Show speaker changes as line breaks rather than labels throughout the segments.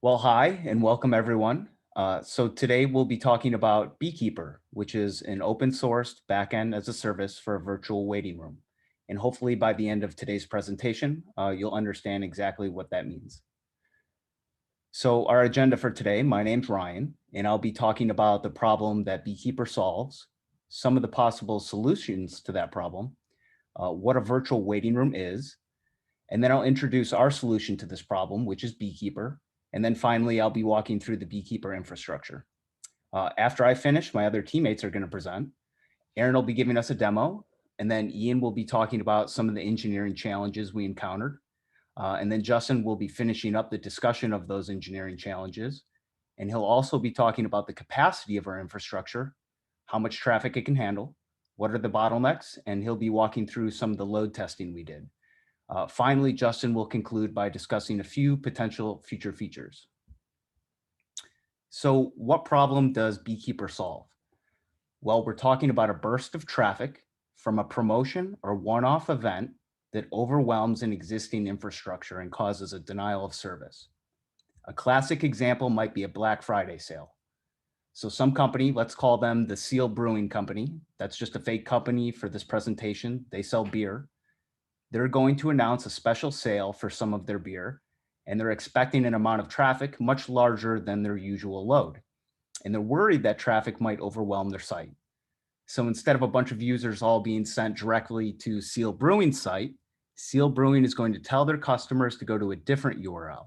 Well, hi, and welcome everyone. So today we'll be talking about Beekeeper, which is an open sourced backend as a service for a virtual waiting room. And hopefully by the end of today's presentation, you'll understand exactly what that means. So our agenda for today, my name's Ryan, and I'll be talking about the problem that Beekeeper solves, some of the possible solutions to that problem, what a virtual waiting room is, and then I'll introduce our solution to this problem, which is Beekeeper. And then finally, I'll be walking through the Beekeeper infrastructure. After I finish, my other teammates are going to present. Aaron will be giving us a demo, and then Ian will be talking about some of the engineering challenges we encountered. And then Justin will be finishing up the discussion of those engineering challenges. And he'll also be talking about the capacity of our infrastructure, how much traffic it can handle, what are the bottlenecks, and he'll be walking through some of the load testing we did. Finally, Justin will conclude by discussing a few potential future features. So what problem does Beekeeper solve? Well, we're talking about a burst of traffic from a promotion or one-off event that overwhelms an existing infrastructure and causes a denial of service. A classic example might be a Black Friday sale. So some company, let's call them the Seal Brewing Company. That's just a fake company for this presentation. They sell beer. They're going to announce a special sale for some of their beer, and they're expecting an amount of traffic much larger than their usual load. And they're worried that traffic might overwhelm their site. So instead of a bunch of users all being sent directly to Seal Brewing's site, Seal Brewing is going to tell their customers to go to a different URL.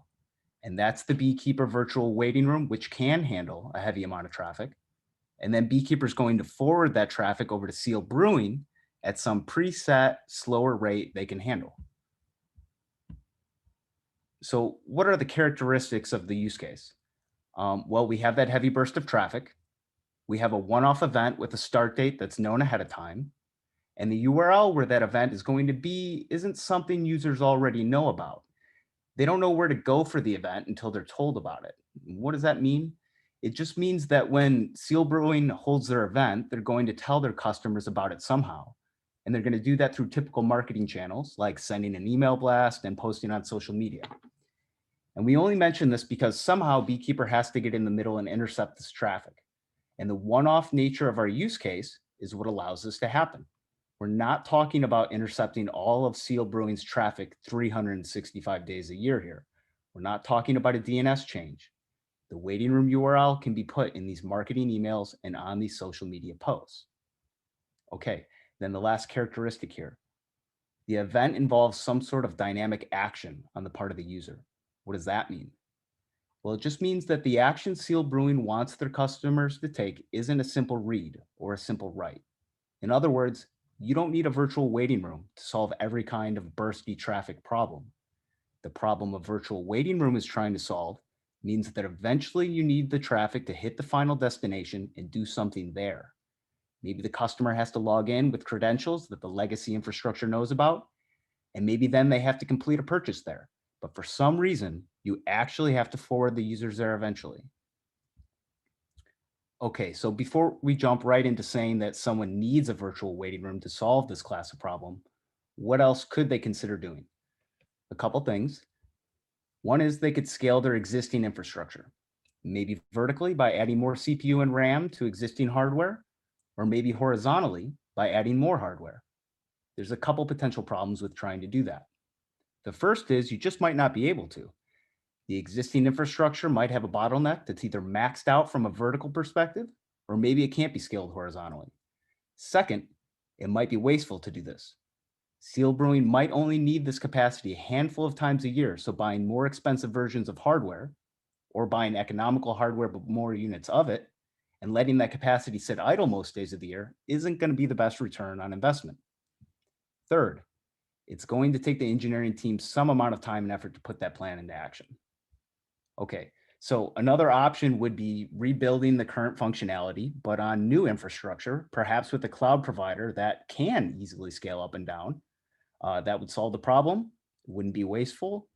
And that's the Beekeeper virtual waiting room, which can handle a heavy amount of traffic. And then Beekeeper is going to forward that traffic over to Seal Brewing at some preset slower rate they can handle. So what are the characteristics of the use case? Well, we have that heavy burst of traffic. We have a one-off event with a start date that's known ahead of time. And the URL where that event is going to be isn't something users already know about. They don't know where to go for the event until they're told about it. What does that mean? It just means that when Seal Brewing holds their event, they're going to tell their customers about it somehow. And they're going to do that through typical marketing channels like sending an email blast and posting on social media. And we only mention this because somehow Beekeeper has to get in the middle and intercept this traffic. And the one-off nature of our use case is what allows this to happen. We're not talking about intercepting all of Seal Brewing's traffic 365 days a year here. We're not talking about a DNS change. The waiting room URL can be put in these marketing emails and on these social media posts. Okay, then the last characteristic here. The event involves some sort of dynamic action on the part of the user. What does that mean? Well, it just means that the action Seal Brewing wants their customers to take isn't a simple read or a simple write. In other words, you don't need a virtual waiting room to solve every kind of bursty traffic problem. The problem a virtual waiting room is trying to solve means that eventually you need the traffic to hit the final destination and do something there. Maybe the customer has to log in with credentials that the legacy infrastructure knows about, and maybe then they have to complete a purchase there. But for some reason, you actually have to forward the users there eventually. Okay, so before we jump right into saying that someone needs a virtual waiting room to solve this class of problem, what else could they consider doing? A couple things. One is they could scale their existing infrastructure, maybe vertically by adding more CPU and RAM to existing hardware, or maybe horizontally by adding more hardware. There's a couple potential problems with trying to do that. The first is you just might not be able to. The existing infrastructure might have a bottleneck that's either maxed out from a vertical perspective, or maybe it can't be scaled horizontally. Second, it might be wasteful to do this. Seal Brewing might only need this capacity a handful of times a year, so buying more expensive versions of hardware, or buying economical hardware but more units of it, and letting that capacity sit idle most days of the year isn't going to be the best return on investment. Third, it's going to take the engineering team some amount of time and effort to put that plan into action. Okay, so another option would be rebuilding the current functionality, but on new infrastructure, perhaps with a cloud provider that can easily scale up and down. That would solve the problem, wouldn't be wasteful.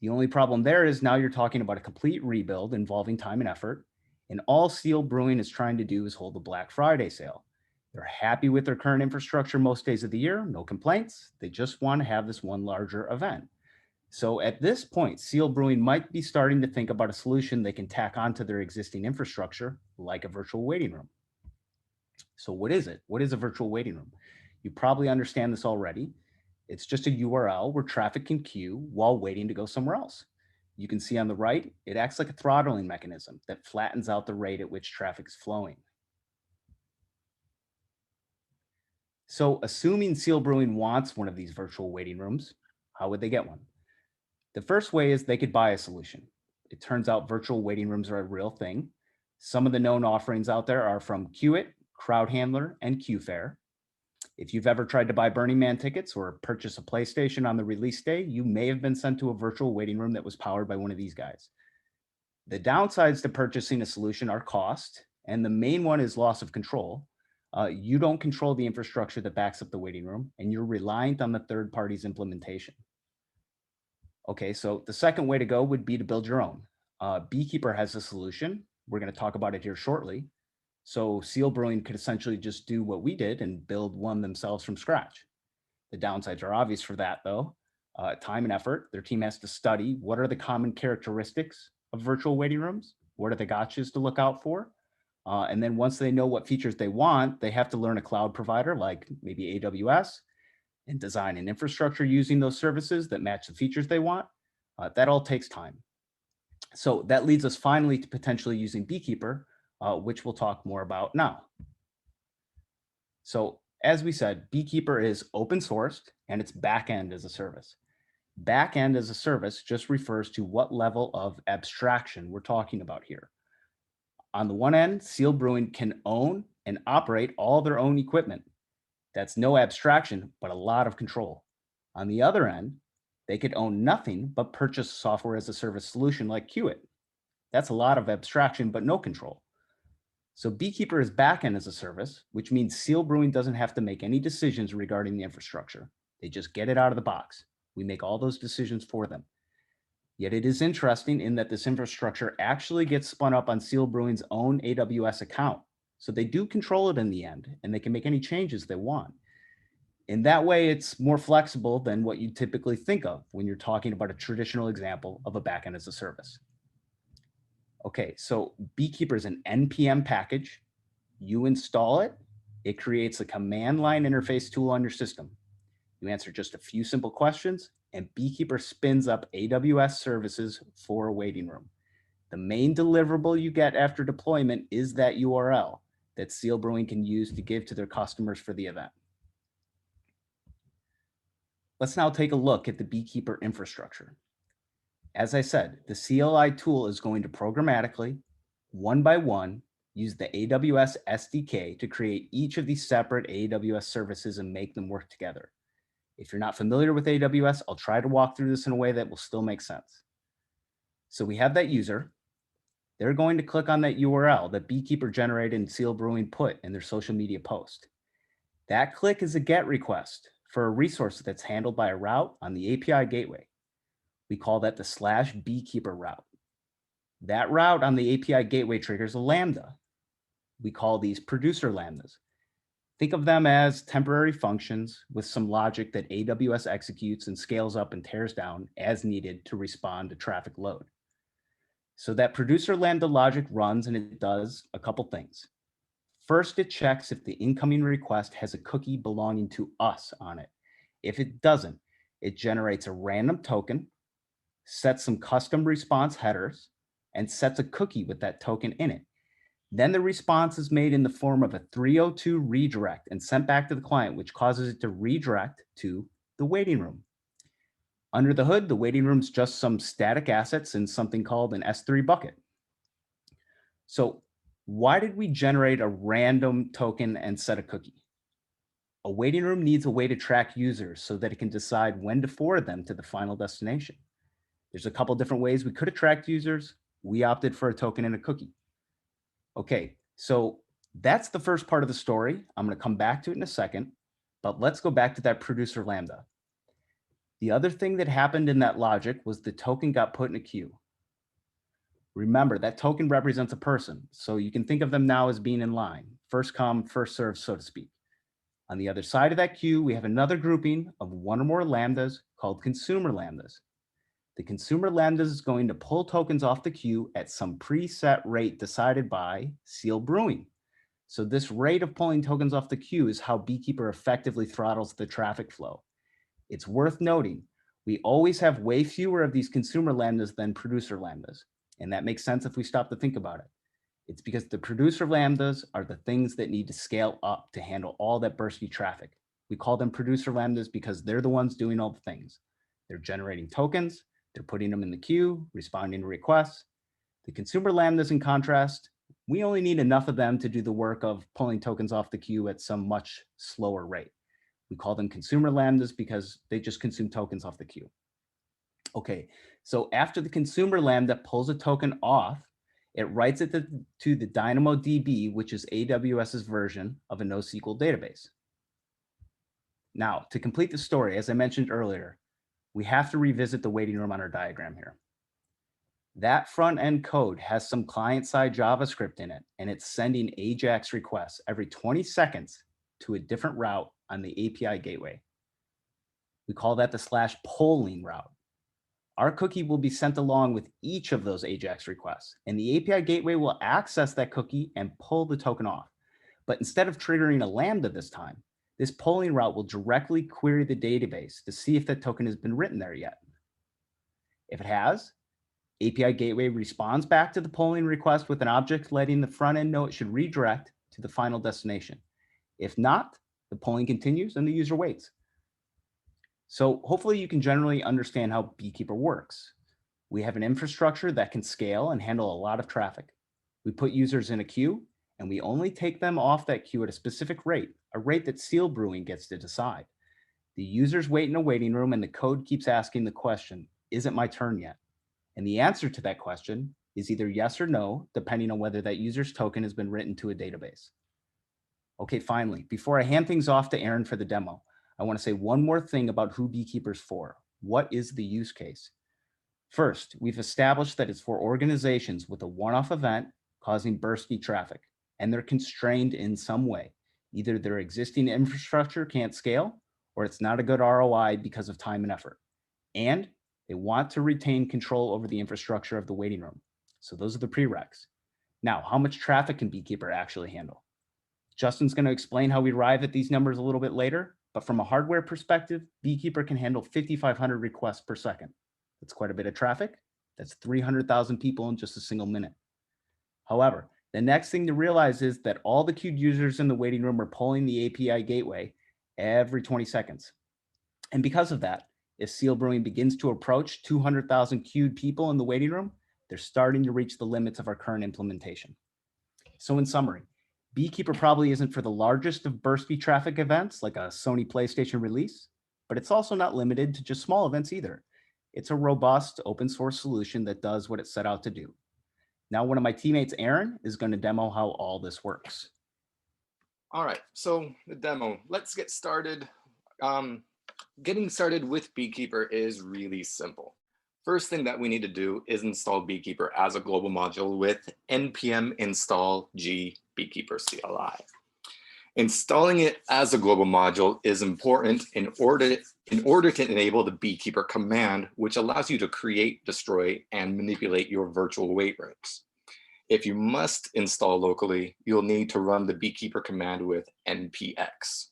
The only problem there is now you're talking about a complete rebuild involving time and effort, and all Seal Brewing is trying to do is hold a Black Friday sale. They're happy with their current infrastructure most days of the year, no complaints. They just want to have this one larger event. So at this point, Seal Brewing might be starting to think about a solution they can tack onto their existing infrastructure, like a virtual waiting room. So what is it? What is a virtual waiting room? You probably understand this already. It's just a URL where traffic can queue while waiting to go somewhere else. You can see on the right, it acts like a throttling mechanism that flattens out the rate at which traffic is flowing. So assuming Seal Brewing wants one of these virtual waiting rooms, how would they get one? The first way is they could buy a solution. It turns out virtual waiting rooms are a real thing. Some of the known offerings out there are from Qit, CrowdHandler, and Qfare. If you've ever tried to buy Burning Man tickets or purchase a PlayStation on the release day, you may have been sent to a virtual waiting room that was powered by one of these guys. The downsides to purchasing a solution are cost, and the main one is loss of control. You don't control the infrastructure that backs up the waiting room, and you're reliant on the third party's implementation. Okay, so the second way to go would be to build your own. Beekeeper has a solution. We're going to talk about it here shortly. So Seal Brewing could essentially just do what we did and build one themselves from scratch. The downsides are obvious for that, though. Time and effort. Their team has to study what are the common characteristics of virtual waiting rooms, what are the gotchas to look out for, and then once they know what features they want, they have to learn a cloud provider like maybe AWS and design an infrastructure using those services that match the features they want. That all takes time. So that leads us finally to potentially using Beekeeper, which we'll talk more about now. So as we said, Beekeeper is open sourced and it's backend as a service. Backend as a service just refers to what level of abstraction we're talking about here. On the one end, Seal Brewing can own and operate all their own equipment. That's no abstraction, but a lot of control. On the other end, they could own nothing but purchase software as a service solution like Qt. That's a lot of abstraction, but no control. So Beekeeper is backend as a service, which means Seal Brewing doesn't have to make any decisions regarding the infrastructure. They just get it out of the box. We make all those decisions for them. Yet it is interesting in that this infrastructure actually gets spun up on Seal Brewing's own AWS account. So they do control it in the end, and they can make any changes they want. In that way, it's more flexible than what you typically think of when you're talking about a traditional example of a backend as a service. Okay, so Beekeeper is an NPM package. You install it, it creates a command line interface tool on your system. You answer just a few simple questions, and Beekeeper spins up AWS services for a waiting room. The main deliverable you get after deployment is that URL that Seal Brewing can use to give to their customers for the event. Let's now take a look at the Beekeeper infrastructure. As I said, the CLI tool is going to programmatically, one by one, use the AWS SDK to create each of these separate AWS services and make them work together. If you're not familiar with AWS, I'll try to walk through this in a way that will still make sense. So we have that user. They're going to click on that URL that Beekeeper generated and Seal Brewing put in their social media post. That click is a GET request for a resource that's handled by a route on the API gateway. We call that the /Beekeeper route. That route on the API gateway triggers a Lambda. We call these producer Lambdas. Think of them as temporary functions with some logic that AWS executes and scales up and tears down as needed to respond to traffic load. So that producer Lambda logic runs and it does a couple things. First, it checks if the incoming request has a cookie belonging to us on it. If it doesn't, it generates a random token, sets some custom response headers, and sets a cookie with that token in it. Then the response is made in the form of a 302 redirect and sent back to the client, which causes it to redirect to the waiting room. Under the hood, the waiting room is just some static assets in something called an S3 bucket. So why did we generate a random token and set a cookie? A waiting room needs a way to track users so that it can decide when to forward them to the final destination. There's a couple different ways we could attract users. We opted for a token and a cookie. Okay, so that's the first part of the story. I'm going to come back to it in a second, but let's go back to that producer Lambda. The other thing that happened in that logic was the token got put in a queue. Remember, that token represents a person, so you can think of them now as being in line, first come, first served, so to speak. On the other side of that queue, we have another grouping of one or more Lambdas called consumer Lambdas. The consumer lambda is going to pull tokens off the queue at some preset rate decided by Seal Brewing. So this rate of pulling tokens off the queue is how Beekeeper effectively throttles the traffic flow. It's worth noting, we always have way fewer of these consumer lambdas than producer lambdas. And that makes sense if we stop to think about it. It's because the producer lambdas are the things that need to scale up to handle all that bursty traffic. We call them producer lambdas because they're the ones doing all the things. They're generating tokens, they're putting them in the queue, responding to requests. The consumer lambdas, in contrast, we only need enough of them to do the work of pulling tokens off the queue at some much slower rate. We call them consumer lambdas because they just consume tokens off the queue. Okay, so after the consumer lambda pulls a token off, it writes it to the DynamoDB, which is AWS's version of a NoSQL database. Now, to complete the story, as I mentioned earlier, we have to revisit the waiting room on our diagram here. That front-end code has some client-side JavaScript in it, and it's sending AJAX requests every 20 seconds to a different route on the API gateway. We call that the /polling route. Our cookie will be sent along with each of those AJAX requests, and the API gateway will access that cookie and pull the token off. But instead of triggering a Lambda this time, this polling route will directly query the database to see if that token has been written there yet. If it has, API gateway responds back to the polling request with an object letting the front end know it should redirect to the final destination. If not, the polling continues and the user waits. So hopefully you can generally understand how Beekeeper works. We have an infrastructure that can scale and handle a lot of traffic. We put users in a queue, and we only take them off that queue at a specific rate, a rate that Seal Brewing gets to decide. The users wait in a waiting room, and the code keeps asking the question, is it my turn yet? And the answer to that question is either yes or no, depending on whether that user's token has been written to a database. Okay, finally, before I hand things off to Aaron for the demo, I want to say one more thing about who Beekeeper's for. What is the use case? First, we've established that it's for organizations with a one-off event causing bursty traffic, and they're constrained in some way. Either their existing infrastructure can't scale, or it's not a good ROI because of time and effort. And they want to retain control over the infrastructure of the waiting room. So those are the prereqs. Now, how much traffic can Beekeeper actually handle? Justin's going to explain how we arrive at these numbers a little bit later, but from a hardware perspective, Beekeeper can handle 5,500 requests per second. That's quite a bit of traffic. That's 300,000 people in just a single minute. However, the next thing to realize is that all the queued users in the waiting room are pulling the API gateway every 20 seconds. And because of that, if Seal Brewing begins to approach 200,000 queued people in the waiting room, they're starting to reach the limits of our current implementation. So in summary, Beekeeper probably isn't for the largest of bursty traffic events like a Sony PlayStation release, but it's also not limited to just small events either. It's a robust open source solution that does what it set out to do. Now, one of my teammates, Aaron, is going to demo how all this works.
All right, so the demo, let's get started. Getting started with Beekeeper is really simple. First thing that we need to do is install Beekeeper as a global module with npm install g Beekeeper CLI. Installing it as a global module is important in order to enable the Beekeeper command, which allows you to create, destroy, and manipulate your virtual wait rooms. If you must install locally, you'll need to run the Beekeeper command with npx.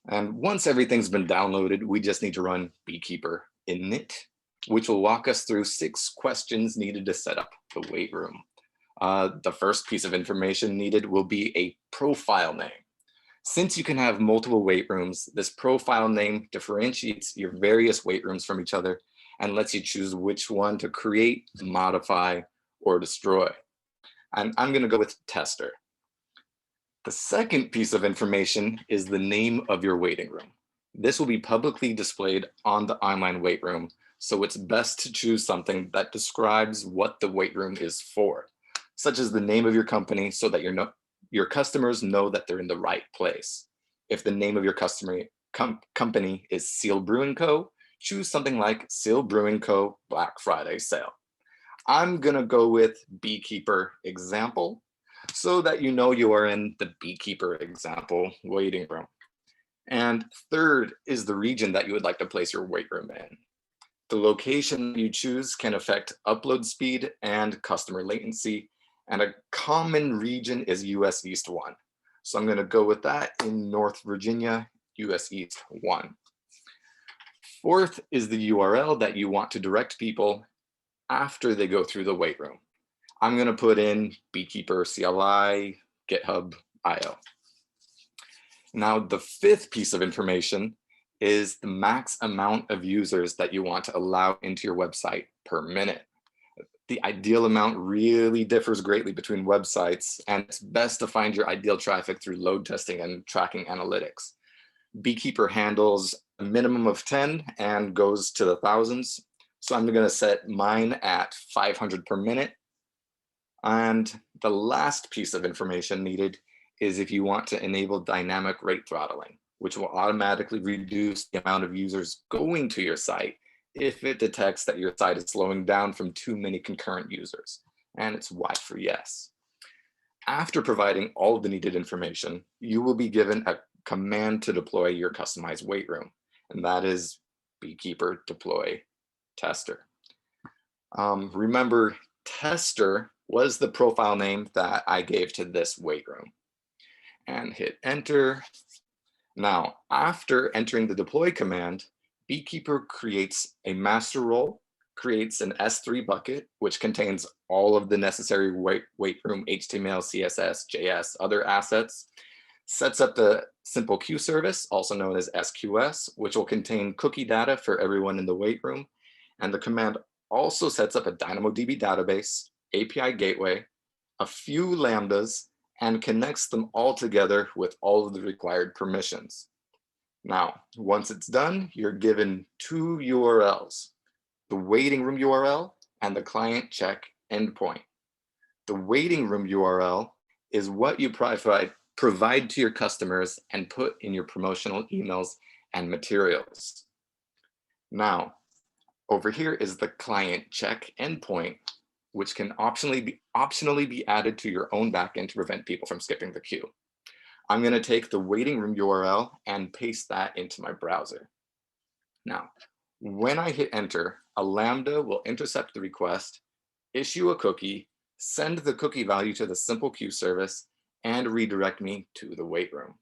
And once everything's been downloaded, we just need to run Beekeeper init, which will walk us through 6 questions needed to set up the wait room. The first piece of information needed will be a profile name. Since you can have multiple wait rooms, this profile name differentiates your various wait rooms from each other and lets you choose which one to create, modify, or destroy. And I'm going to go with tester. The second piece of information is the name of your waiting room. This will be publicly displayed on the online wait room, so it's best to choose something that describes what the wait room is for, such as the name of your company so that your customers know that they're in the right place. If the name of your company is Seal Brewing Co., choose something like Seal Brewing Co. Black Friday Sale. I'm gonna go with Beekeeper example so that you know you are in the Beekeeper example waiting room. And third is the region that you would like to place your wait room in. The location you choose can affect upload speed and customer latency, and a common region is US East 1. So I'm going to go with that in North Virginia, US East 1. Fourth is the URL that you want to direct people after they go through the wait room. I'm going to put in Beekeeper CLI, GitHub, IO. Now, the fifth piece of information is the max amount of users that you want to allow into your website per minute. The ideal amount really differs greatly between websites, and it's best to find your ideal traffic through load testing and tracking analytics. Beekeeper handles a minimum of 10 and goes to the thousands. So I'm going to set mine at 500 per minute. And the last piece of information needed is if you want to enable dynamic rate throttling, which will automatically reduce the amount of users going to your site if it detects that your site is slowing down from too many concurrent users. And it's Y for yes. After providing all of the needed information, you will be given a command to deploy your customized wait room, and that is Beekeeper deploy tester. Remember, tester was the profile name that I gave to this wait room. And hit enter. Now, after entering the deploy command, Beekeeper creates a master role, creates an S3 bucket, which contains all of the necessary wait room HTML, CSS, JS, other assets, sets up the simple queue service, also known as SQS, which will contain cookie data for everyone in the wait room. And the command also sets up a DynamoDB database, API gateway, a few lambdas, and connects them all together with all of the required permissions. Now, once it's done, you're given two URLs, the waiting room URL and the client check endpoint. The waiting room URL is what you provide to your customers and put in your promotional emails and materials. Now, over here is the client check endpoint, which can optionally be added to your own backend to prevent people from skipping the queue. I'm going to take the waiting room URL and paste that into my browser. Now, when I hit enter, a Lambda will intercept the request, issue a cookie, send the cookie value to the simple queue service, and redirect me to the wait room.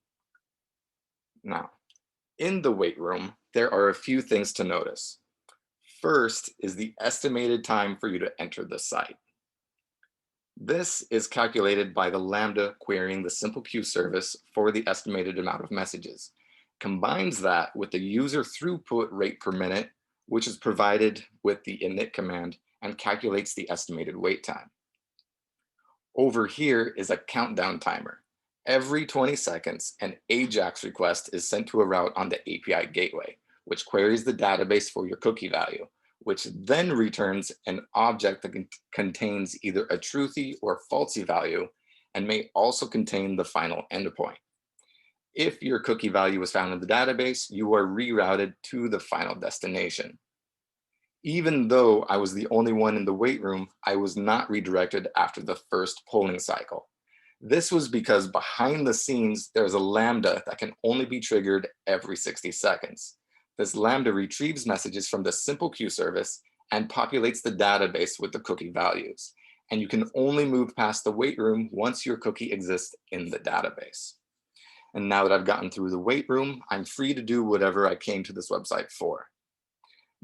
Now, in the wait room, there are a few things to notice. First is the estimated time for you to enter the site. This is calculated by the Lambda querying the simple queue service for the estimated amount of messages, combines that with the user throughput rate per minute, which is provided with the init command, and calculates the estimated wait time. Over here is a countdown timer. Every 20 seconds, an AJAX request is sent to a route on the API gateway, which queries the database for your cookie value, which then returns an object that contains either a truthy or falsy value and may also contain the final endpoint. If your cookie value was found in the database, you are rerouted to the final destination. Even though I was the only one in the wait room, I was not redirected after the first polling cycle. This was because behind the scenes, there's a Lambda that can only be triggered every 60 seconds. This Lambda retrieves messages from the simple queue service and populates the database with the cookie values. And you can only move past the wait room once your cookie exists in the database. And now that I've gotten through the wait room, I'm free to do whatever I came to this website for.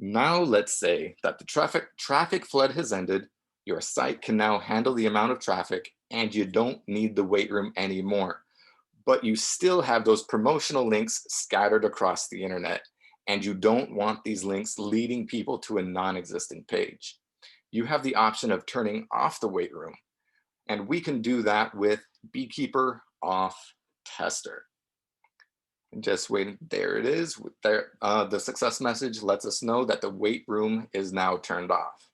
Now let's say that the traffic flood has ended, your site can now handle the amount of traffic and you don't need the wait room anymore. But you still have those promotional links scattered across the internet, and you don't want these links leading people to a non-existent page. You have the option of turning off the wait room, and we can do that with Beekeeper off tester. And just wait, there it is. There, the success message lets us know that the wait room is now turned off.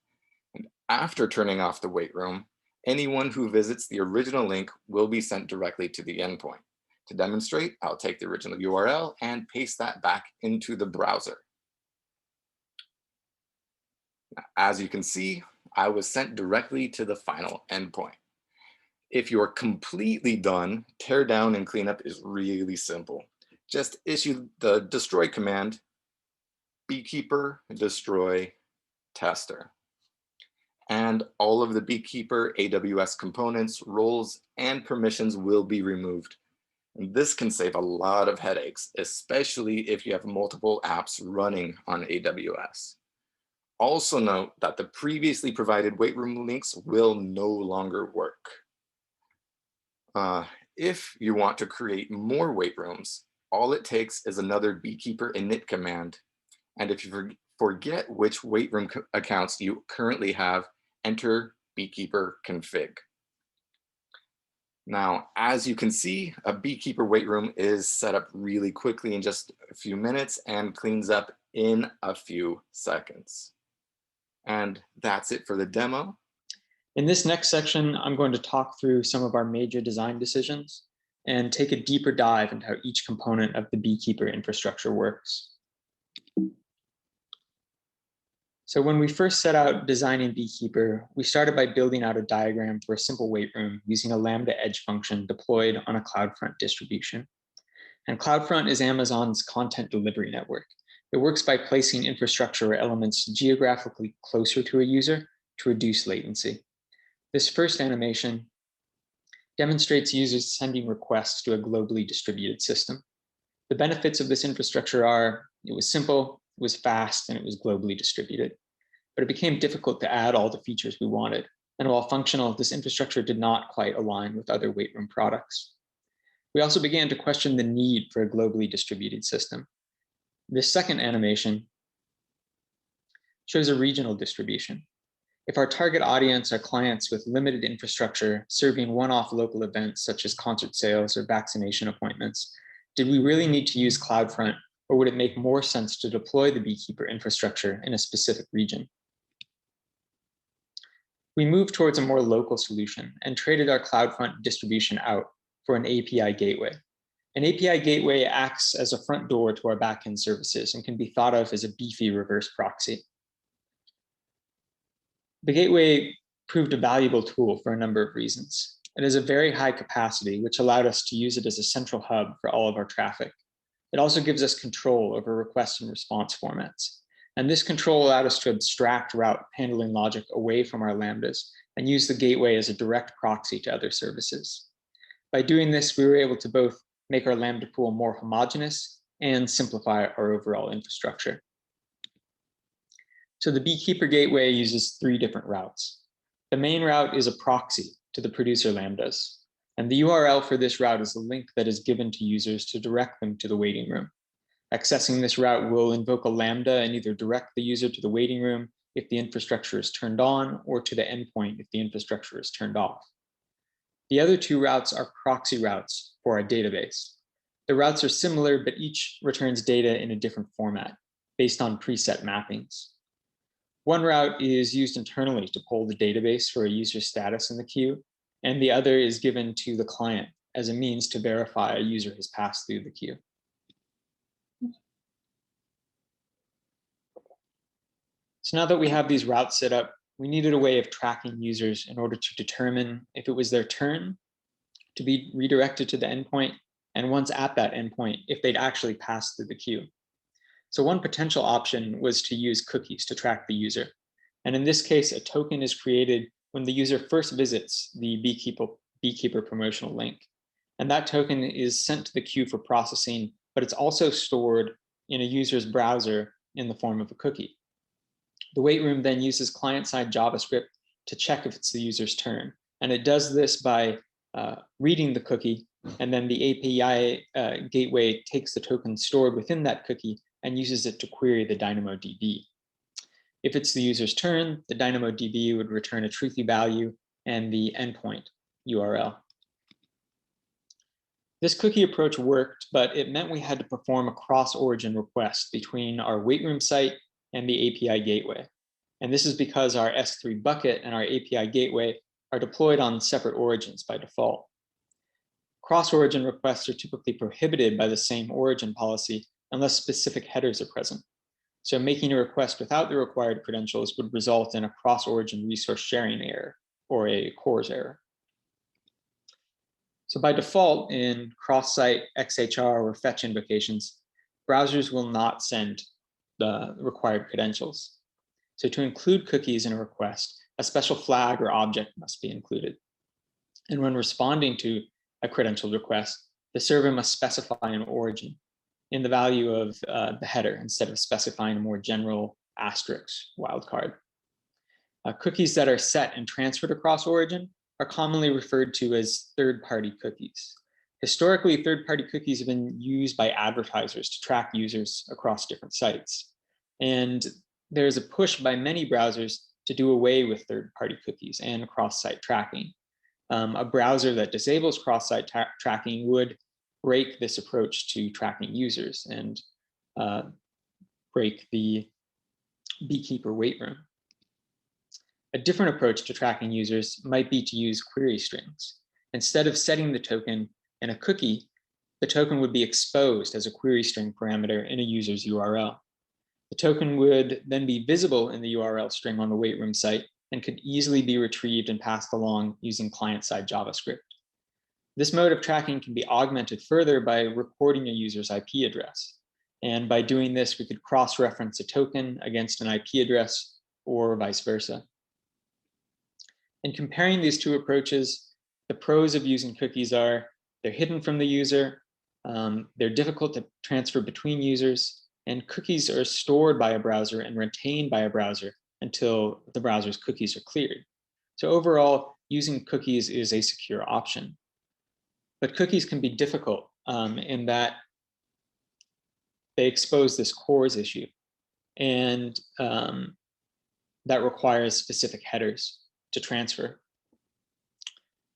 And after turning off the wait room, anyone who visits the original link will be sent directly to the endpoint. To demonstrate, I'll take the original URL and paste that back into the browser. Now, as you can see, I was sent directly to the final endpoint. If you're completely done, tear down and cleanup is really simple. Just issue the destroy command, Beekeeper destroy tester. And all of the Beekeeper AWS components, roles, and permissions will be removed. And this can save a lot of headaches, especially if you have multiple apps running on AWS. Also note that the previously provided weight room links will no longer work. If you want to create more weight rooms, all it takes is another Beekeeper init command. And if you forget which weight room accounts you currently have, enter Beekeeper config. Now, as you can see, a Beekeeper weight room is set up really quickly in just a few minutes and cleans up in a few seconds. And that's it for the demo.
In this next section, I'm going to talk through some of our major design decisions and take a deeper dive into how each component of the Beekeeper infrastructure works. So when we first set out designing Beekeeper, we started by building out a diagram for a simple weight room using a Lambda edge function deployed on a CloudFront distribution. And CloudFront is Amazon's content delivery network. It works by placing infrastructure or elements geographically closer to a user to reduce latency. This first animation demonstrates users sending requests to a globally distributed system. The benefits of this infrastructure are it was simple, it was fast, and it was globally distributed. But it became difficult to add all the features we wanted. And while functional, this infrastructure did not quite align with other weight room products. We also began to question the need for a globally distributed system. This second animation shows a regional distribution. If our target audience are clients with limited infrastructure serving one-off local events such as concert sales or vaccination appointments, did we really need to use CloudFront, or would it make more sense to deploy the Beekeeper infrastructure in a specific region? We moved towards a more local solution and traded our CloudFront distribution out for an API gateway. An API gateway acts as a front door to our backend services and can be thought of as a beefy reverse proxy. The gateway proved a valuable tool for a number of reasons. It has a very high capacity, which allowed us to use it as a central hub for all of our traffic. It also gives us control over request and response formats. And this control allowed us to abstract route handling logic away from our Lambdas and use the gateway as a direct proxy to other services. By doing this, we were able to both make our Lambda pool more homogeneous and simplify our overall infrastructure. So the Beekeeper gateway uses 3 different routes. The main route is a proxy to the producer Lambdas. And the URL for this route is a link that is given to users to direct them to the waiting room. Accessing this route will invoke a Lambda and either direct the user to the waiting room if the infrastructure is turned on, or to the endpoint if the infrastructure is turned off. The other 2 routes are proxy routes for our database. The routes are similar, but each returns data in a different format based on preset mappings. One route is used internally to pull the database for a user status in the queue, and the other is given to the client as a means to verify a user has passed through the queue. So now that we have these routes set up, we needed a way of tracking users in order to determine if it was their turn to be redirected to the endpoint, and once at that endpoint, if they'd actually passed through the queue. So one potential option was to use cookies to track the user. And in this case, a token is created when the user first visits the Beekeeper promotional link. And that token is sent to the queue for processing, but it's also stored in a user's browser in the form of a cookie. The wait room then uses client-side JavaScript to check if it's the user's turn. And it does this by reading the cookie, and then the API gateway takes the token stored within that cookie and uses it to query the DynamoDB. If it's the user's turn, the DynamoDB would return a truthy value and the endpoint URL. This cookie approach worked, but it meant we had to perform a cross-origin request between our wait room site and the API gateway. And this is because our S3 bucket and our API gateway are deployed on separate origins by default. Cross-origin requests are typically prohibited by the same origin policy unless specific headers are present. So making a request without the required credentials would result in a cross-origin resource sharing error, or a CORS error. So by default, in cross-site XHR or fetch invocations, browsers will not send the required credentials. So to include cookies in a request, a special flag or object must be included. And when responding to a credentialed request, the server must specify an origin in the value of the header instead of specifying a more general asterisk wildcard. Cookies that are set and transferred across origin are commonly referred to as third-party cookies. Historically, third-party cookies have been used by advertisers to track users across different sites. And there's a push by many browsers to do away with third-party cookies and cross-site tracking. A browser that disables cross-site tracking would break this approach to tracking users and break the Beekeeper wait room. A different approach to tracking users might be to use query strings. Instead of setting the token in a cookie, the token would be exposed as a query string parameter in a user's URL. The token would then be visible in the URL string on the wait room site and could easily be retrieved and passed along using client-side JavaScript. This mode of tracking can be augmented further by recording a user's IP address. And by doing this, we could cross-reference a token against an IP address or vice versa. In comparing these two approaches, the pros of using cookies are they're hidden from the user, they're difficult to transfer between users, and cookies are stored by a browser and retained by a browser until the browser's cookies are cleared. So overall, using cookies is a secure option. But cookies can be difficult in that they expose this CORS issue, and that requires specific headers to transfer.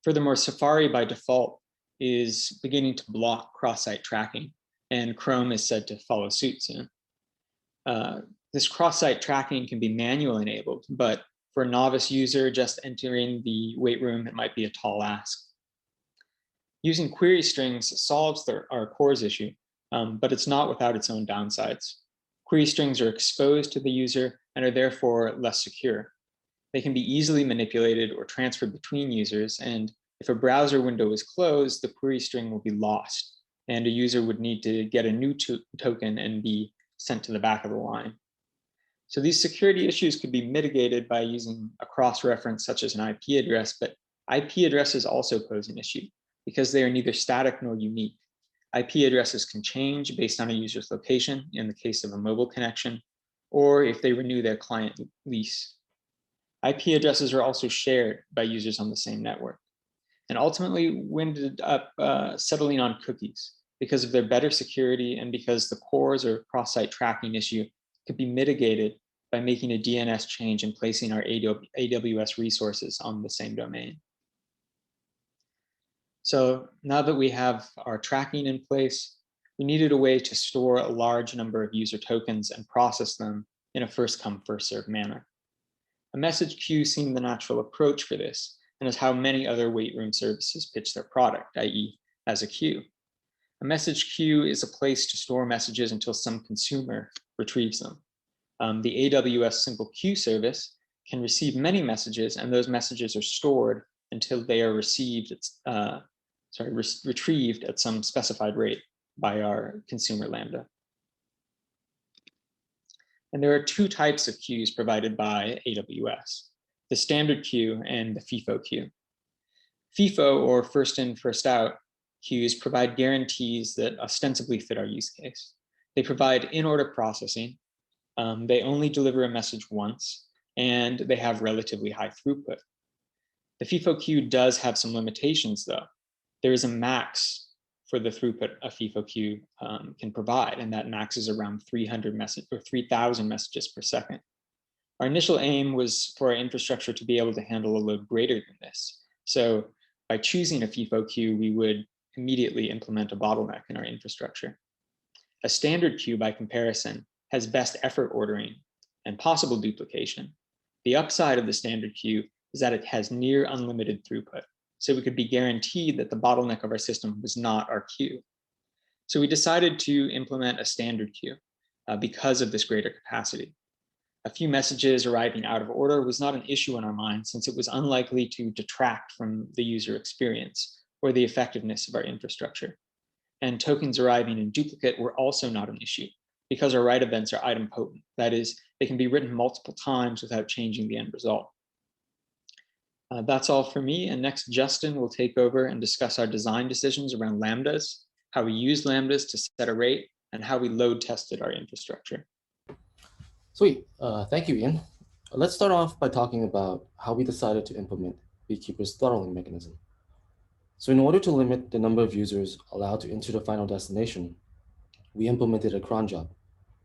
Furthermore, Safari by default is beginning to block cross-site tracking, and Chrome is said to follow suit soon. This cross-site tracking can be manual enabled, but for a novice user just entering the wait room, it might be a tall ask. Using query strings solves our CORS issue, but it's not without its own downsides. Query strings are exposed to the user and are therefore less secure. They can be easily manipulated or transferred between users, and if a browser window is closed, the query string will be lost, and a user would need to get a new token and be sent to the back of the line. So these security issues could be mitigated by using a cross-reference such as an IP address, but IP addresses also pose an issue because they are neither static nor unique. IP addresses can change based on a user's location in the case of a mobile connection, or if they renew their client lease. IP addresses are also shared by users on the same network. And ultimately, we ended up settling on cookies because of their better security and because the CORS or cross-site tracking issue could be mitigated by making a DNS change and placing our AWS resources on the same domain. So now that we have our tracking in place, we needed a way to store a large number of user tokens and process them in a first-come, first-served manner. A message queue seemed the natural approach for this, and is how many other wait room services pitch their product, i.e. as a queue. A message queue is a place to store messages until some consumer retrieves them. The AWS Simple Queue service can receive many messages, and those messages are stored until they are retrieved at some specified rate by our consumer Lambda. And there are two types of queues provided by AWS, the standard queue and the FIFO queue. FIFO, or first in, first out, queues provide guarantees that ostensibly fit our use case. They provide in-order processing, they only deliver a message once, and they have relatively high throughput. The FIFO queue does have some limitations though. There is a max for the throughput a FIFO queue can provide, and that max is around 300 or 3,000 messages per second. Our initial aim was for our infrastructure to be able to handle a load greater than this. So by choosing a FIFO queue, we would immediately implement a bottleneck in our infrastructure. A standard queue, by comparison, has best effort ordering and possible duplication. The upside of the standard queue is that it has near unlimited throughput. So we could be guaranteed that the bottleneck of our system was not our queue. So we decided to implement a standard queue because of this greater capacity. A few messages arriving out of order was not an issue in our mind, since it was unlikely to detract from the user experience or the effectiveness of our infrastructure. And tokens arriving in duplicate were also not an issue, because our write events are idempotent. That is, they can be written multiple times without changing the end result. That's all for me. And next, Justin will take over and discuss our design decisions around lambdas, how we use lambdas to set a rate, and how we load tested our infrastructure.
Sweet. Thank you, Ian. Let's start off by talking about how we decided to implement Beekeeper's throttling mechanism. So in order to limit the number of users allowed to enter the final destination, we implemented a cron job,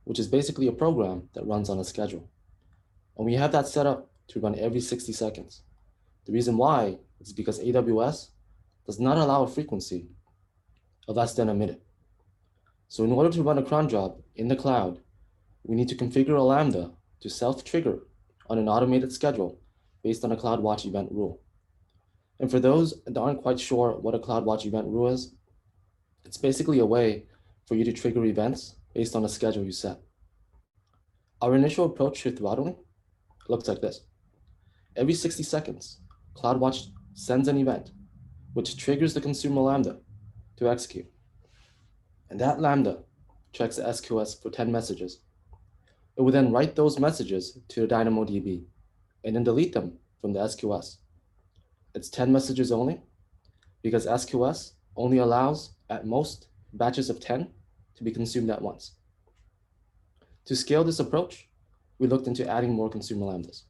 which is basically a program that runs on a schedule. And we have that set up to run every 60 seconds. The reason why is because AWS does not allow a frequency of less than a minute. So in order to run a cron job in the cloud, we need to configure a Lambda to self-trigger on an automated schedule based on a CloudWatch event rule. And for those that aren't quite sure what a CloudWatch event rule is, it's basically a way for you to trigger events based on a schedule you set. Our initial approach to throttling looks like this. Every 60 seconds, CloudWatch sends an event, which triggers the consumer Lambda to execute. And that Lambda checks the SQS for 10 messages. It will then write those messages to the DynamoDB and then delete them from the SQS. It's 10 messages only because SQS only allows at most batches of 10 to be consumed at once. To scale this approach, we looked into adding more consumer lambdas.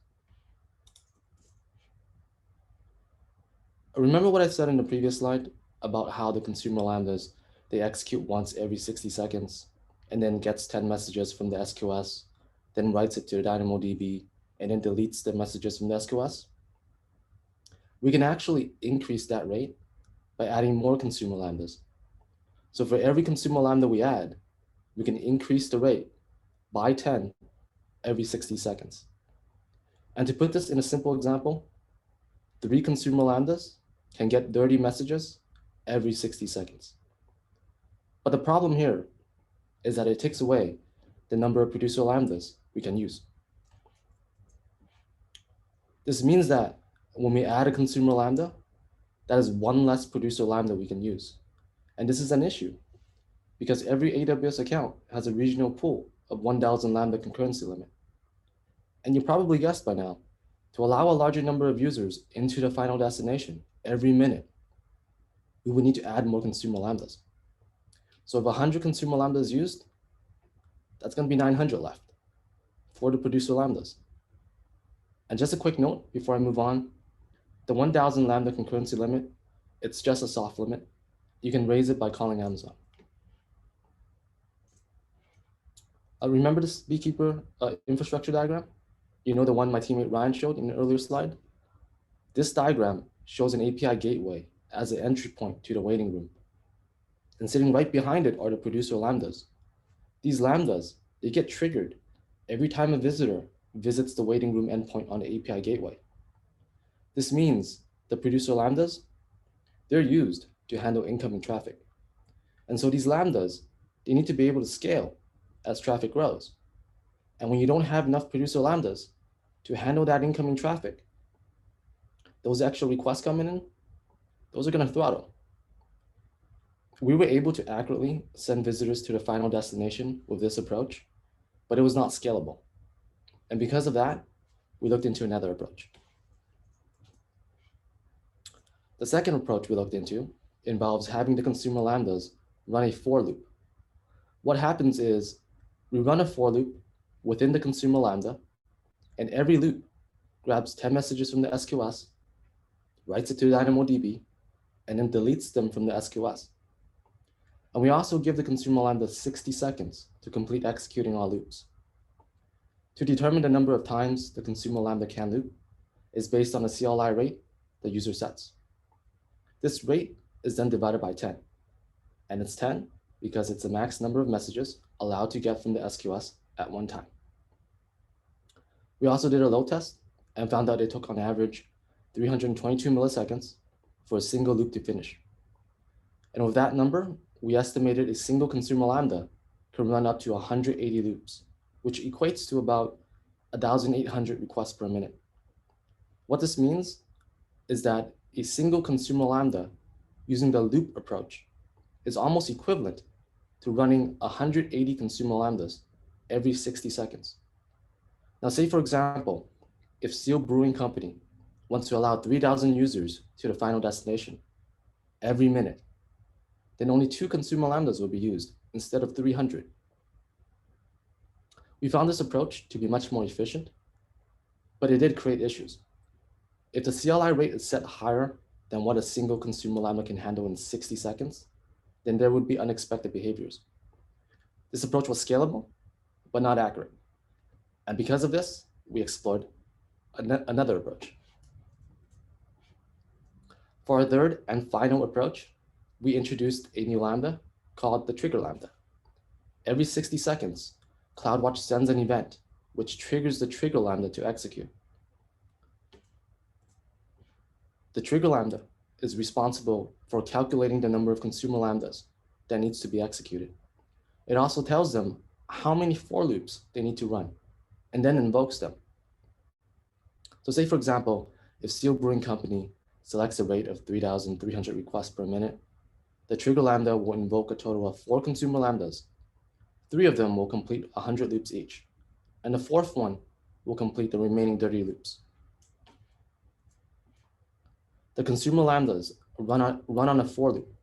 Remember what I said in the previous slide about how the consumer lambdas, they execute once every 60 seconds and then gets 10 messages from the SQS, then writes it to the DynamoDB, and then deletes the messages from the SQS? We can actually increase that rate by adding more consumer lambdas. So for every consumer lambda we add, we can increase the rate by 10 every 60 seconds. And to put this in a simple example, 3 consumer lambdas can get 30 messages every 60 seconds. But the problem here is that it takes away the number of producer lambdas we can use. This means that when we add a consumer lambda, that is one less producer lambda we can use. And this is an issue because every AWS account has a regional pool of 1,000 lambda concurrency limit. And you probably guessed by now, to allow a larger number of users into the final destination every minute, we would need to add more consumer lambdas. So if 100 consumer lambdas used, that's going to be 900 left for the producer lambdas. And just a quick note before I move on, the 1,000 lambda concurrency limit, it's just a soft limit. You can raise it by calling Amazon. Remember this Beekeeper infrastructure diagram? You know, the one my teammate Ryan showed in the earlier slide? This diagram shows an API gateway as an entry point to the waiting room. And sitting right behind it are the producer lambdas. These lambdas, they get triggered every time a visitor visits the waiting room endpoint on the API gateway. This means the producer lambdas, they're used to handle incoming traffic. And so these lambdas, they need to be able to scale as traffic grows. And when you don't have enough producer lambdas to handle that incoming traffic, those extra requests coming in, those are going to throttle. We were able to accurately send visitors to the final destination with this approach, but it was not scalable. And because of that, we looked into another approach. The second approach we looked into involves having the consumer lambdas run a for loop. What happens is we run a for loop within the consumer lambda, and every loop grabs 10 messages from the SQS, writes it to DynamoDB, and then deletes them from the SQS. And we also give the consumer lambda 60 seconds to complete executing our loops. To determine the number of times the consumer lambda can loop is based on a CLI rate the user sets. This rate is then divided by 10, and it's 10 because it's the max number of messages allowed to get from the SQS at one time. We also did a load test and found out it took on average 322 milliseconds for a single loop to finish. And with that number, we estimated a single consumer lambda can run up to 180 loops, which equates to about 1,800 requests per minute. What this means is that a single consumer lambda using the loop approach is almost equivalent to running 180 consumer lambdas every 60 seconds. Now, say for example, if Seal Brewing Company wants to allow 3,000 users to the final destination every minute, then only 2 consumer lambdas will be used instead of 300. We found this approach to be much more efficient, but it did create issues. If the CLI rate is set higher than what a single consumer lambda can handle in 60 seconds, then there would be unexpected behaviors. This approach was scalable, but not accurate. And because of this, we explored another approach. For our third and final approach, we introduced a new lambda called the trigger lambda. Every 60 seconds, CloudWatch sends an event which triggers the trigger lambda to execute. The trigger lambda is responsible for calculating the number of consumer lambdas that needs to be executed. It also tells them how many for loops they need to run, and then invokes them. So say, for example, if Seal Brewing Company selects a rate of 3,300 requests per minute, the trigger lambda will invoke a total of 4 consumer lambdas. 3 of them will complete 100 loops each, and the 4th one will complete the remaining 30 loops. The consumer lambdas run on a for loop,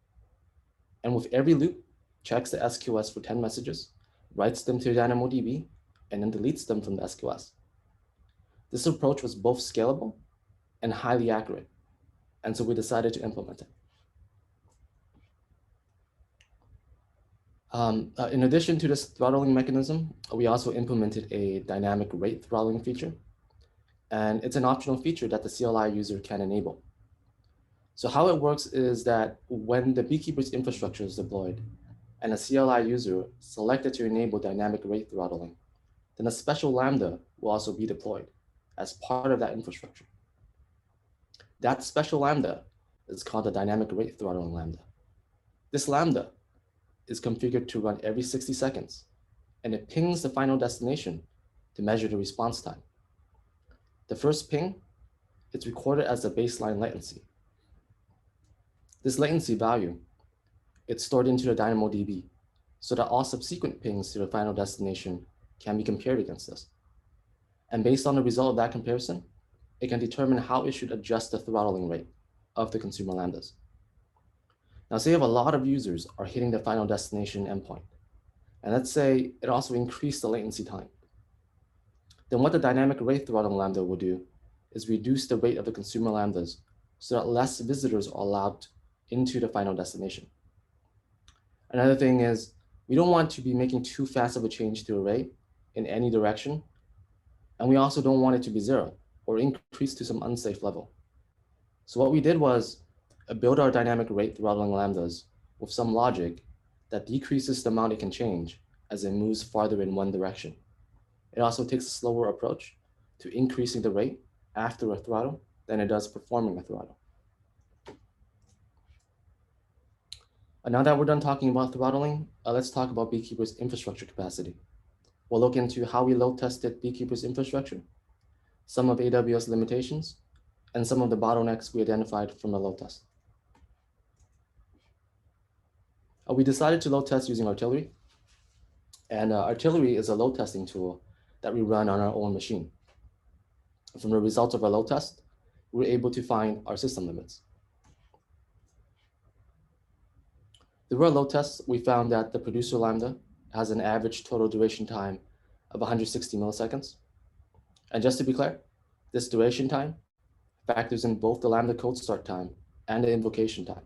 and with every loop, checks the SQS for 10 messages, writes them to DynamoDB, and then deletes them from the SQS. This approach was both scalable and highly accurate, and so we decided to implement it. In addition to this throttling mechanism, we also implemented a dynamic rate throttling feature, and it's an optional feature that the CLI user can enable. So how it works is that when the Beekeeper's infrastructure is deployed and a CLI user selected to enable dynamic rate throttling, then a special lambda will also be deployed as part of that infrastructure. That special lambda is called the dynamic rate throttling lambda. This lambda is configured to run every 60 seconds, and it pings the final destination to measure the response time. The first ping is recorded as the baseline latency. This latency value, it's stored into the DynamoDB so that all subsequent pings to the final destination can be compared against this. And based on the result of that comparison, it can determine how it should adjust the throttling rate of the consumer lambdas. Now, say if a lot of users are hitting the final destination endpoint, and let's say it also increased the latency time, then what the dynamic rate throttling lambda will do is reduce the rate of the consumer lambdas so that less visitors are allowed into the final destination. Another thing is, we don't want to be making too fast of a change to a rate in any direction, and we also don't want it to be 0 or increase to some unsafe level. So what we did was build our dynamic rate throttling lambdas with some logic that decreases the amount it can change as it moves farther in one direction. It also takes a slower approach to increasing the rate after a throttle than it does performing a throttle. And now that we're done talking about throttling, let's talk about Beekeeper's infrastructure capacity. We'll look into how we load tested Beekeeper's infrastructure, some of AWS limitations, and some of the bottlenecks we identified from the load test. We decided to load test using Artillery. And Artillery is a load testing tool that we run on our own machine. From the results of our load test, we were able to find our system limits. Through our load tests, we found that the producer lambda has an average total duration time of 160 milliseconds. And just to be clear, this duration time factors in both the lambda cold start time and the invocation time.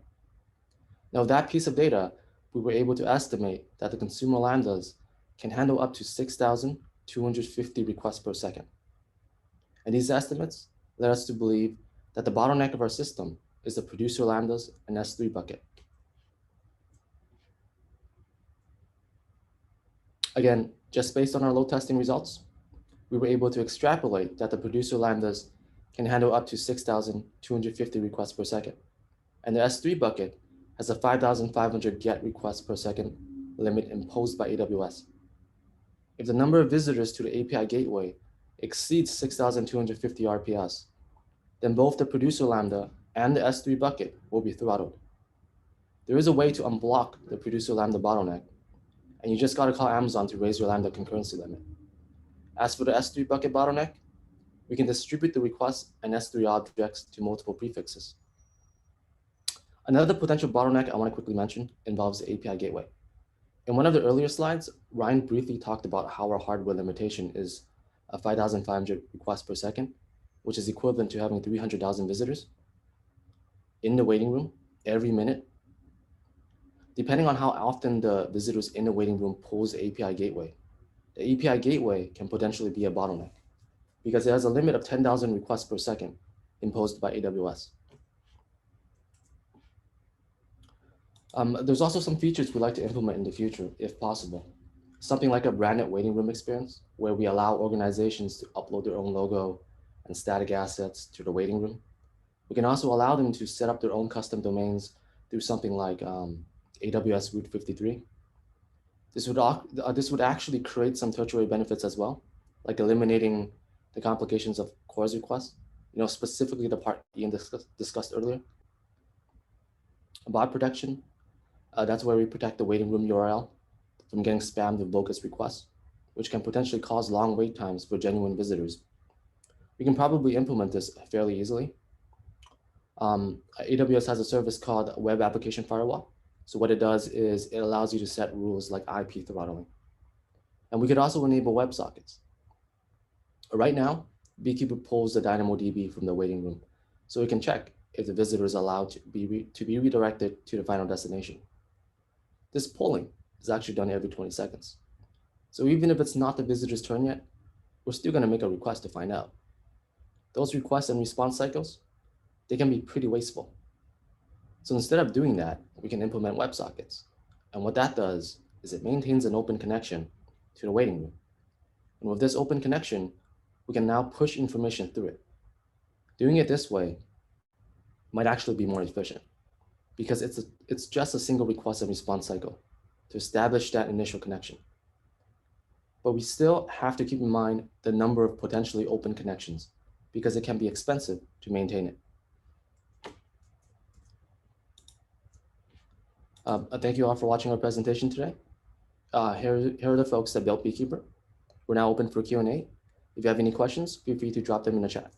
Now, with that piece of data, we were able to estimate that the consumer lambdas can handle up to 6,250 requests per second. And these estimates led us to believe that the bottleneck of our system is the producer lambdas and S3 bucket. Again, just based on our load testing results, we were able to extrapolate that the producer lambdas can handle up to 6,250 requests per second. And the S3 bucket has a 5,500 get requests per second limit imposed by AWS. If the number of visitors to the API gateway exceeds 6,250 RPS, then both the producer lambda and the S3 bucket will be throttled. There is a way to unblock the producer lambda bottleneck, and you just got to call Amazon to raise your Lambda concurrency limit. As for the S3 bucket bottleneck, we can distribute the request and S3 objects to multiple prefixes. Another potential bottleneck I want to quickly mention involves the API gateway. In one of the earlier slides, Ryan briefly talked about how our hardware limitation is 5,500 requests per second, which is equivalent to having 300,000 visitors in the waiting room every minute. Depending on how often the visitors in the waiting room pulls the API gateway, the API gateway can potentially be a bottleneck because it has a limit of 10,000 requests per second imposed by AWS. There's also some features we'd like to implement in the future, if possible. Something like a branded waiting room experience, where we allow organizations to upload their own logo and static assets to the waiting room. We can also allow them to set up their own custom domains through something like AWS Route 53. This would actually create some tertiary benefits as well, like eliminating the complications of CORS requests, specifically the part Ian discussed earlier. Bot protection, that's where we protect the waiting room URL from getting spammed with bogus requests, which can potentially cause long wait times for genuine visitors. We can probably implement this fairly easily. AWS has a service called Web Application Firewall. So what it does is it allows you to set rules like IP throttling. And we could also enable WebSockets. Right now, Beekeeper pulls the DynamoDB from the waiting room, so we can check if the visitor is allowed to be redirected to the final destination. This polling is actually done every 20 seconds. So even if it's not the visitor's turn yet, we're still going to make a request to find out. Those requests and response cycles, they can be pretty wasteful. So instead of doing that, we can implement WebSockets. And what that does is it maintains an open connection to the waiting room. And with this open connection, we can now push information through it. Doing it this way might actually be more efficient because it's just a single request and response cycle to establish that initial connection. But we still have to keep in mind the number of potentially open connections because it can be expensive to maintain it. Thank you all for watching our presentation today. Here are the folks that built Beekeeper. We're now open for Q&A. If you have any questions, feel free to drop them in the chat.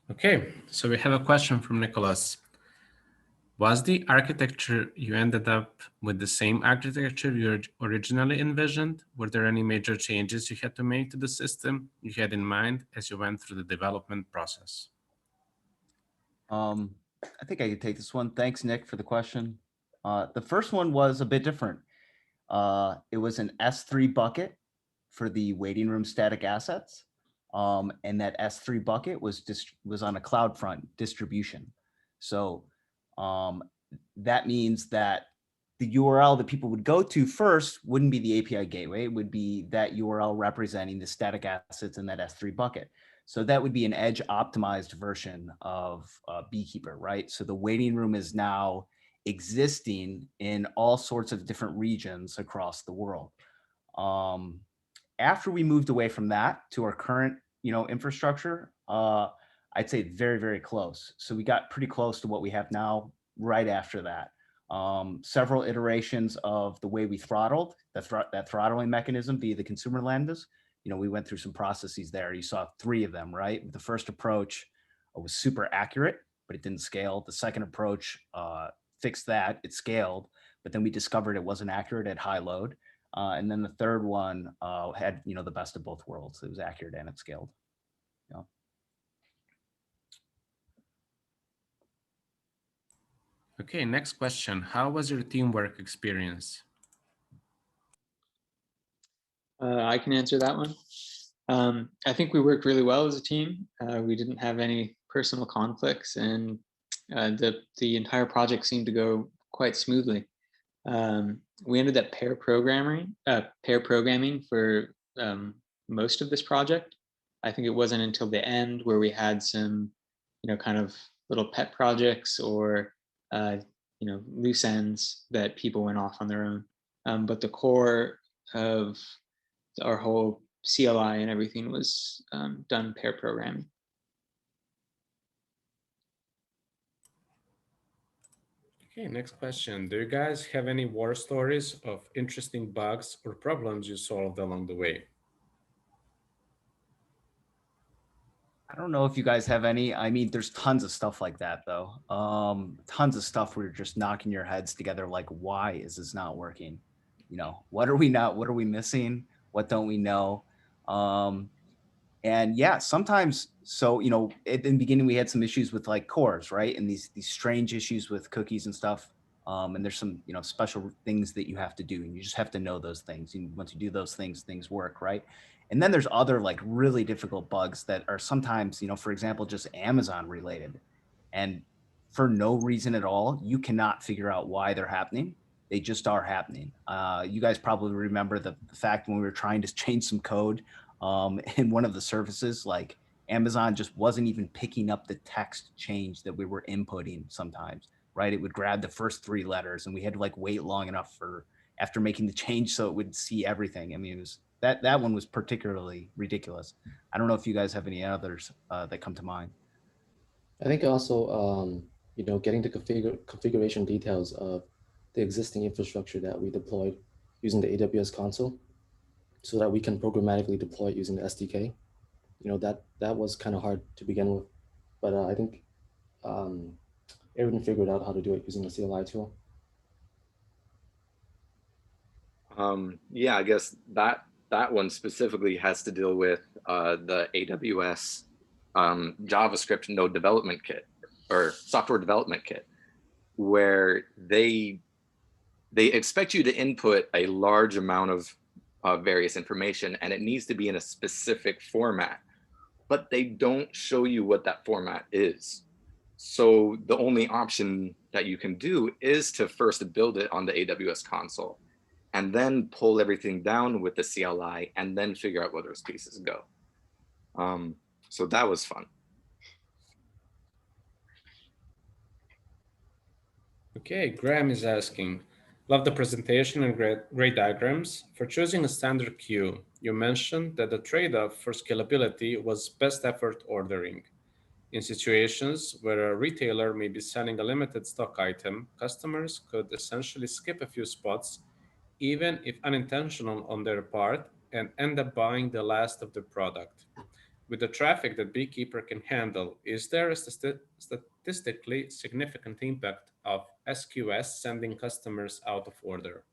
Okay, so we have a question from Nicholas. Was the architecture you ended up with the same architecture you originally envisioned? Were there any major changes you had to make to the system you had in mind as you went through the development process?
I think I could take this one. Thanks, Nick, for the question. The first one was a bit different. It was an S3 bucket for the waiting room static assets. And that S3 bucket was on a CloudFront distribution. So that means that the URL that people would go to first wouldn't be the API gateway. It would be that URL representing the static assets in that S3 bucket. So that would be an edge optimized version of Beekeeper, right? So the waiting room is now existing in all sorts of different regions across the world. After we moved away from that to our current, infrastructure, I'd say very, very close. So we got pretty close to what we have now right after that. Several iterations of the way we throttled, that throttling mechanism via the consumer lambdas, we went through some processes there. You saw 3 of them, right? The first approach was super accurate, but it didn't scale. The second approach fixed that, it scaled, but then we discovered it wasn't accurate at high load. And then the third one had, the best of both worlds. It was accurate and it scaled. Yeah.
Okay, next question. How was your teamwork experience?
I can answer that one. I think we worked really well as a team. We didn't have any personal conflicts, and the entire project seemed to go quite smoothly. We ended up pair programming for most of this project. I think it wasn't until the end where we had some, kind of little pet projects or loose ends that people went off on their own. But the core of our whole CLI and everything was done pair programming.
Okay, next question. Do you guys have any war stories of interesting bugs or problems you solved along the way?
I don't know if you guys have any. I mean, there's tons of stuff like that though. Tons of stuff where you're just knocking your heads together like, why is this not working? You know, what are we not, what are we missing? What don't we know? Um, and yeah, sometimes, so, you know, in the beginning we had some issues with like cores, right? And these strange issues with cookies and stuff. And there's some, you know, special things that you have to do, and you just have to know those things. And once you do those things, things work, right? And then there's other like really difficult bugs that are sometimes, you know, for example, just Amazon related. And for no reason at all, you cannot figure out why they're happening. They just are happening. You guys probably remember the fact when we were trying to change some code in one of the services, like Amazon just wasn't even picking up the text change that we were inputting sometimes, right? It would grab the first three letters and we had to like wait long enough for after making the change so it would see everything. I mean, it was that one was particularly ridiculous. I don't know if you guys have any others that come to mind.
I think also, you know, getting the configuration details of the existing infrastructure that we deployed using the AWS console so that we can programmatically deploy it using the SDK. You know, that was kind of hard to begin with, but I think um, Aaron figured out how to do it using the CLI tool.
Yeah, I guess that one specifically has to deal with the AWS JavaScript node development kit or software development kit, where they expect you to input a large amount of various information, and it needs to be in a specific format, but they don't show you what that format is. So the only option that you can do is to first build it on the AWS console and then pull everything down with the CLI and then figure out where those pieces go. So that was fun.
Okay, Graham is asking, love the presentation and great diagrams. For choosing a standard queue, you mentioned that the trade-off for scalability was best effort ordering. In situations where a retailer may be selling a limited stock item, customers could essentially skip a few spots, even if unintentional on their part, and end up buying the last of the product. With the traffic that Beekeeper can handle, is there a statistically significant impact of SQS sending customers out of order?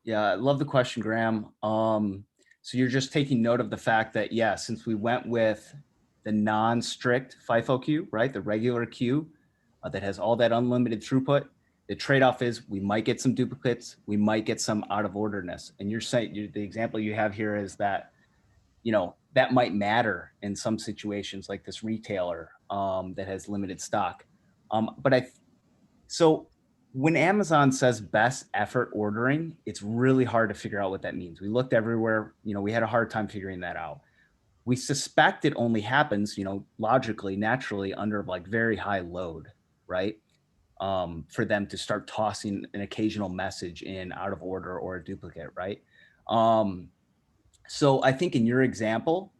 Yeah, I love the question, Graham. So you're just taking note of the fact that, yeah, since we went with the non-strict FIFO queue, right, the regular queue that has all that unlimited throughput, the trade-off is we might get some duplicates, we might get some out of orderness. And you're saying the example you have here is that, you know, that might matter in some situations like this retailer that has limited stock. But so when Amazon says best effort ordering, it's really hard to figure out what that means. We looked everywhere, you know, we had a hard time figuring that out. We suspect it only happens, you know, logically, naturally under like very high load, right? For them to start tossing an occasional message in out of order or a duplicate, right? So I think in your example,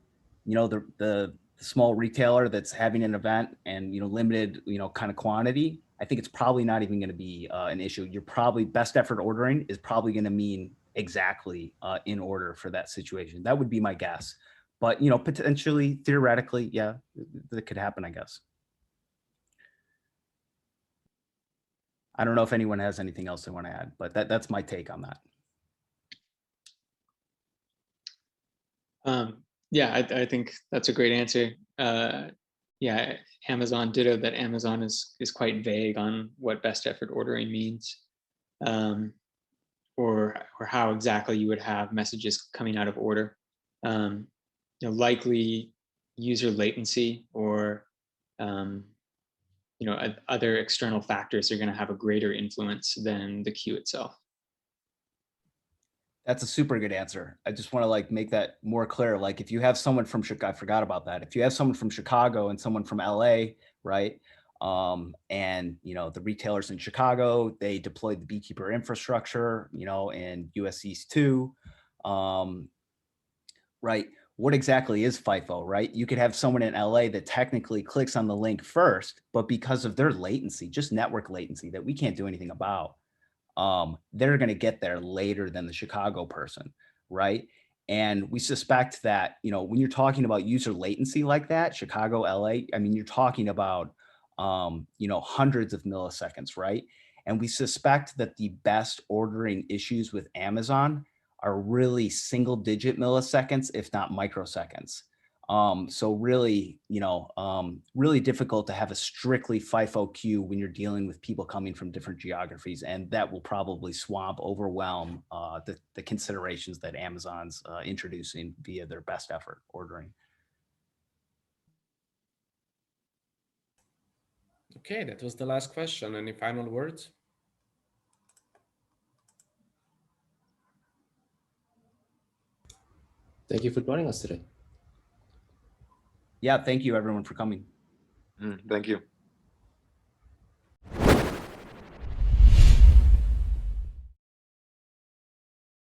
you know, the small retailer that's having an event and, you know, limited, you know, kind of quantity, I think it's probably not even going to be an issue. You're probably best effort ordering is probably going to mean exactly in order for that situation. That would be my guess. But, you know, potentially, theoretically, yeah, that could happen, I guess. I don't know if anyone has anything else they want to add, but that's my take on that.
Yeah, I think that's a great answer. Yeah, Amazon ditto that Amazon is quite vague on what best effort ordering means, or how exactly you would have messages coming out of order. You know, likely user latency or you know, other external factors are going to have a greater influence than the queue itself.
That's a super good answer. I just want to like make that more clear. Like if you have someone from Chicago, I forgot about that. If you have someone from Chicago and someone from LA, right? And you know, the retailers in Chicago, they deployed the Beekeeper infrastructure, you know, and US East 2. Right. what exactly is FIFO, right? You could have someone in LA that technically clicks on the link first, but because of their latency, just network latency that we can't do anything about, they're going to get there later than the Chicago person, right? And we suspect that, you know, when you're talking about user latency like that, Chicago, LA, I mean, you're talking about, you know, hundreds of milliseconds, right? And we suspect that the best ordering issues with Amazon are really single digit milliseconds, if not microseconds. So really, you know, really difficult to have a strictly FIFO queue when you're dealing with people coming from different geographies, and that will probably overwhelm the considerations that Amazon's introducing via their best effort ordering.
Okay, that was the last question. Any final words?
Thank you for joining us today.
Yeah, thank you everyone for coming.
Thank you.